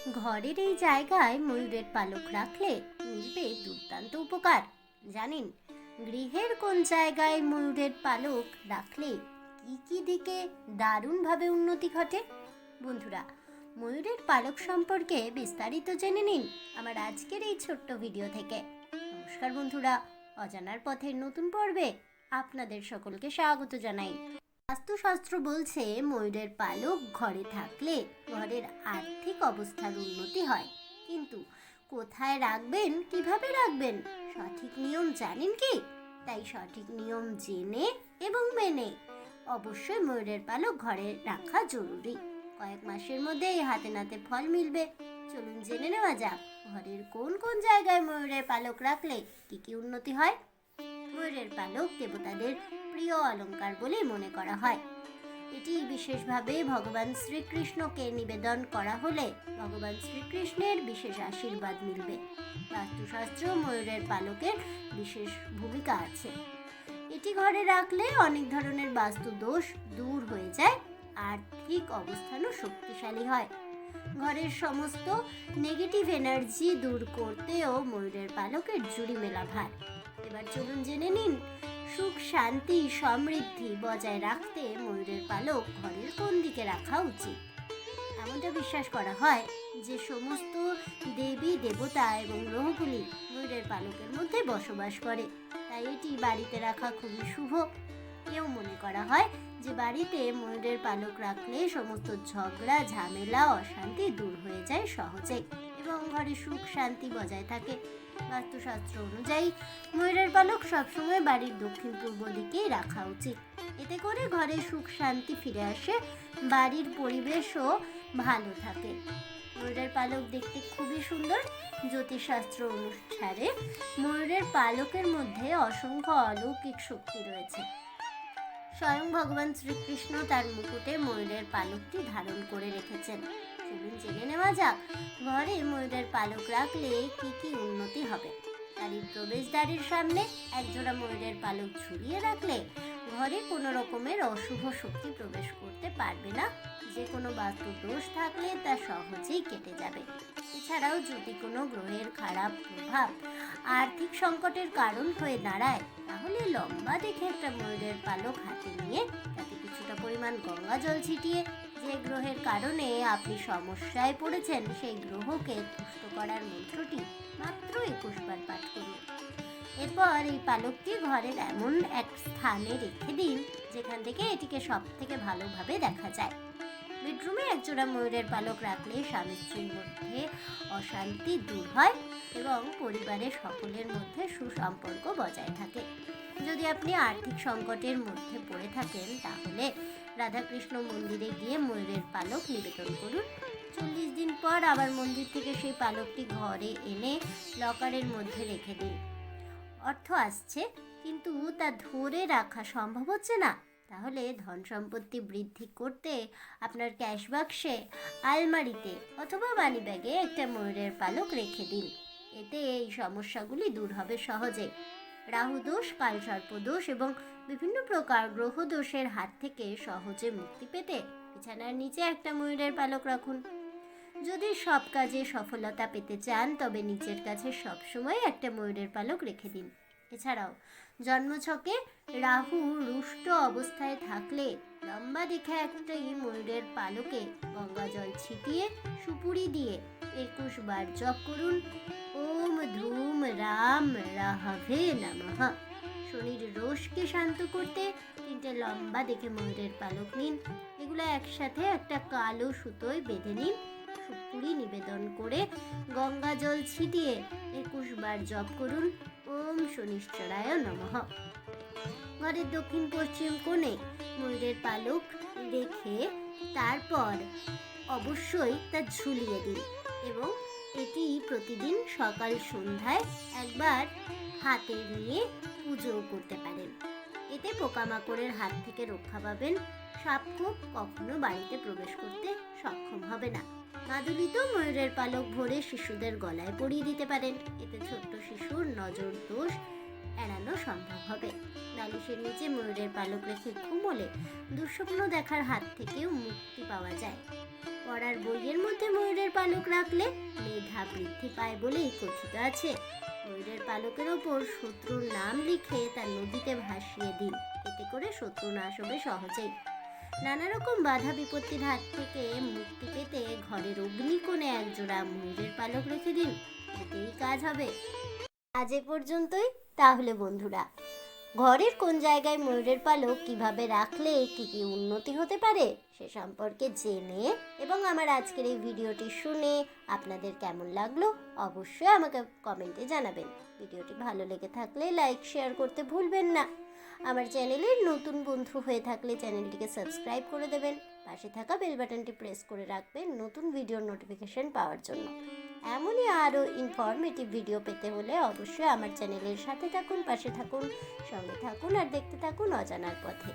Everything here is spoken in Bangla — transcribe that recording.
ঘরের এই জায়গায় ময়ূরের পালক রাখলে মিলবে দুর্দান্ত উপকার। জানেন গৃহের কোন জায়গায় ময়ূরের পালক রাখলে কি কি দিকে দারুণভাবে উন্নতি ঘটে? বন্ধুরা, ময়ূরের পালক সম্পর্কে বিস্তারিত জেনে নিন আমার আজকের এই ছোট্ট ভিডিও থেকে। নমস্কার বন্ধুরা, অজানার পথের নতুন পর্বে আপনাদের সকলকে স্বাগত জানাই। বাস্তুশাস্ত্র বলছে ময়ূরের পালক ঘরে থাকলে ঘরের আর্থিক অবস্থার উন্নতি হয়। কিন্তু কোথায় রাখবেন, কিভাবে রাখবেন, সঠিক নিয়ম জানেন কি? তাই সঠিক নিয়ম জেনে এবং মেনে অবশ্যই ময়ূরের পালক ঘরে রাখা জরুরি। কয়েক মাসের মধ্যেই হাতে নাতে ফল মিলবে। চলুন জেনে নেওয়া যাক ঘরের কোন কোন জায়গায় ময়ূরের পালক রাখলে কি কি উন্নতি হয়। ময়ূরের পালক দেবতাদের প্রিয় অলংকার বলে মনে করা হয়। এটি বিশেষভাবে ভগবান শ্রীকৃষ্ণকে নিবেদন করা হলে ভগবান শ্রীকৃষ্ণের বিশেষ আশীর্বাদ মিলবে। বাস্তুশাস্ত্র ময়ূরের পালকের বিশেষ ভূমিকা আছে। এটি ঘরে রাখলে অনেক ধরনের বাস্তু দোষ দূর হয়ে যায়, আর্থিক অবস্থানও শক্তিশালী হয়। ঘরের সমস্ত নেগেটিভ এনার্জি দূর করতেও ময়ূরের পালকের জুড়ি মেলা ভার। এবার চলুন জেনে নিন সুখ শান্তি সমৃদ্ধি বজায় রাখতে ময়ূরের পালক ঘরের কোন দিকে রাখা উচিত। এমনটা বিশ্বাস করা হয় যে সমস্ত দেবী দেবতা এবং গ্রহগুলি ময়ূরের পালকের মধ্যে বসবাস করে, তাই এটি বাড়িতে রাখা খুবই শুভ। এও মনে করা হয় যে বাড়িতে ময়ূরের পালক রাখলে সমস্ত ঝগড়া ঝামেলা অশান্তি দূর হয়ে যায় সহজে এবং ঘরে সুখ শান্তি বজায় থাকে। বাস্তুশাস্ত্র অনুযায়ী ময়ূরের পালক সবসময় বাড়ির দক্ষিণ পূর্ব দিকেই রাখা উচিত। এতে করে ঘরে সুখ শান্তি ফিরে আসে, বাড়ির পরিবেশও ভালো থাকে। ময়ূরের পালক দেখতে খুবই সুন্দর। জ্যোতিষশাস্ত্র অনুসারে ময়ূরের পালকের মধ্যে অসংখ্য অলৌকিক শক্তি রয়েছে। স্বয়ং ভগবান শ্রীকৃষ্ণ তার মুকুটে ময়ূরের পালকটি ধারণ করে রেখেছেন। চলুন জেনে নেওয়া যাক ঘরে ময়ূরের পালক রাখলে কি কি উন্নতি হবে। বাড়ির প্রবেশদ্বারের সামনে একজোড়া ময়ূরের পালক ঝুলিয়ে রাখলে ঘরে কোনো রকমের অশুভ শক্তি প্রবেশ করতে পারবে না। যে কোনো বাস্তু দোষ থাকলে তা সহজেই কেটে যাবে। এছাড়াও যদি কোনো গ্রহের খারাপ প্রভাব আর্থিক সংকটের কারণ হয়ে দাঁড়ায়, তাহলে লম্বা দেখে একটা ময়ূরের পালক হাতে নিয়ে তাতে কিছুটা পরিমাণ গঙ্গা জল ছিটিয়ে যে গ্রহের কারণে আপনি সমস্যায় পড়েছেন সেই গ্রহকে তুষ্ট করার মন্ত্রটি মাত্র 21 বার পাঠ করুন। এরপর এই পালকটি ঘরের এমন এক স্থানে রেখে দিন যেখান থেকে এটিকে সব থেকে ভালোভাবে দেখা যায়। বেডরুমে একজোড়া ময়ূরের পালক রাখলে স্বামী স্ত্রীর মধ্যে অশান্তি দূর হয় এবং পরিবারের সকলের মধ্যে সুসম্পর্ক বজায় থাকে। যদি আপনি আর্থিক সংকটের মধ্যে পড়ে থাকেন, তাহলে রাধাকৃষ্ণ মন্দিরে গিয়ে ময়ূরের পালক নিবেদন করুন। 40 দিন পর আবার মন্দির থেকে সেই পালকটি ঘরে এনে লকারের মধ্যে রেখে দিন। অর্থ আসছে কিন্তু তা ধরে রাখা সম্ভব হচ্ছে না, তাহলে ধন সম্পত্তি বৃদ্ধি করতে আপনার ক্যাশ বাক্সে, আলমারিতে অথবা মানি ব্যাগে একটা ময়ূরের পালক রেখে দিন। এতে এই সমস্যাগুলি দূর হবে সহজে। রাহু দোষ, কালসর্প দোষ এবং বিভিন্ন প্রকার গ্রহ দোষের হাত থেকে সহজে মুক্তি পেতে বিছানার নিচে একটা ময়ূরের পালক রাখুন। যদি সব কাজে সফলতা পেতে চান, তবে নিচের কাছে সবসময় একটা ময়ূরের পালক রেখে দিন। এছাড়াও জন্মছকে রাহু রুষ্ট অবস্থায় থাকলে লম্বা দেখে একটা ময়ূরের পালকে গঙ্গা জল ছিটিয়ে সুপুরি দিয়ে 21 বার জপ করুন। ওম ধূম রাম রাহভে নমঃ। শনির রোষকে শান্ত করতে 3টে লম্বা দেখে ময়ূরের পালক নিন। এগুলো একসাথে একটা কালো সুতোয় বেঁধে নিন। সুপুরি নিবেদন করে গঙ্গা জল ছিটিয়ে 21 বার জপ করুন। ওম শনিশ্চরায় নমঃ। ঘরের দক্ষিণ পশ্চিম কোণে ময়ূরের পালক রেখে তারপর অবশ্যই তা ঝুলিয়ে দিন এবং এটি প্রতিদিন সকাল সন্ধ্যায় একবার হাতে নিয়ে পুজো করতে পারেন। এতে পোকামাকড়ের হাত থেকে রক্ষা পাবেন। সাপখোপ কখনো বাড়িতে প্রবেশ করতে সক্ষম হবে না। মাদুলিত ময়ূরের পালক ভরে শিশুদের গলায় পরিয়ে দিতে পারেন। এতে ছোট্ট শিশুর নজর দোষ এড়ানো সম্ভব হবে। বালিশের নিচে ময়ূরের পালক রেখে ঘুমোলে দুঃস্বপ্ন দেখার হাত থেকেও মুক্তি পাওয়া যায়। পড়ার বইয়ের মধ্যে ময়ূরের পালক রাখলে মেধা বৃদ্ধি পায় বলেই কথিত আছে। ময়ূরের পালকের ওপর শত্রুর নাম লিখে তার নদীতে ভাসিয়ে দিন, এতে করে শত্রু নাশ হবে সহজেই। নানা রকম বাধা বিপত্তির হাত থেকে মুক্তি পেতে ঘরের অগ্নিকোণে একজোড়া ময়ূরের পালক রেখে দিন, এতেই কাজ হবে। আজ এ পর্যন্তই। তাহলে বন্ধুরা, ঘরের কোন জায়গায় ময়ূরের পালক কিভাবে রাখলে কি কি উন্নতি হতে পারে সে সম্পর্কে জেনে এবং আমার আজকের এই ভিডিওটি শুনে আপনাদের কেমন লাগলো অবশ্যই আমাকে কমেন্টে জানাবেন। ভিডিওটি ভালো লেগে থাকলে লাইক শেয়ার করতে ভুলবেন না। আমার চ্যানেলের নতুন বন্ধু হয়ে থাকলে চ্যানেলটিকে সাবস্ক্রাইব করে দেবেন, পাশে থাকা বেল বাটনটি প্রেস করে রাখবেন নতুন ভিডিওর নোটিফিকেশন পাওয়ার জন্য। এমনই আরও ইনফরমেটিভ ভিডিও পেতে হলে অবশ্যই আমার চ্যানেলের সাথে থাকুন, পাশে থাকুন, সঙ্গে থাকুন আর দেখতে থাকুন অজানার পথে।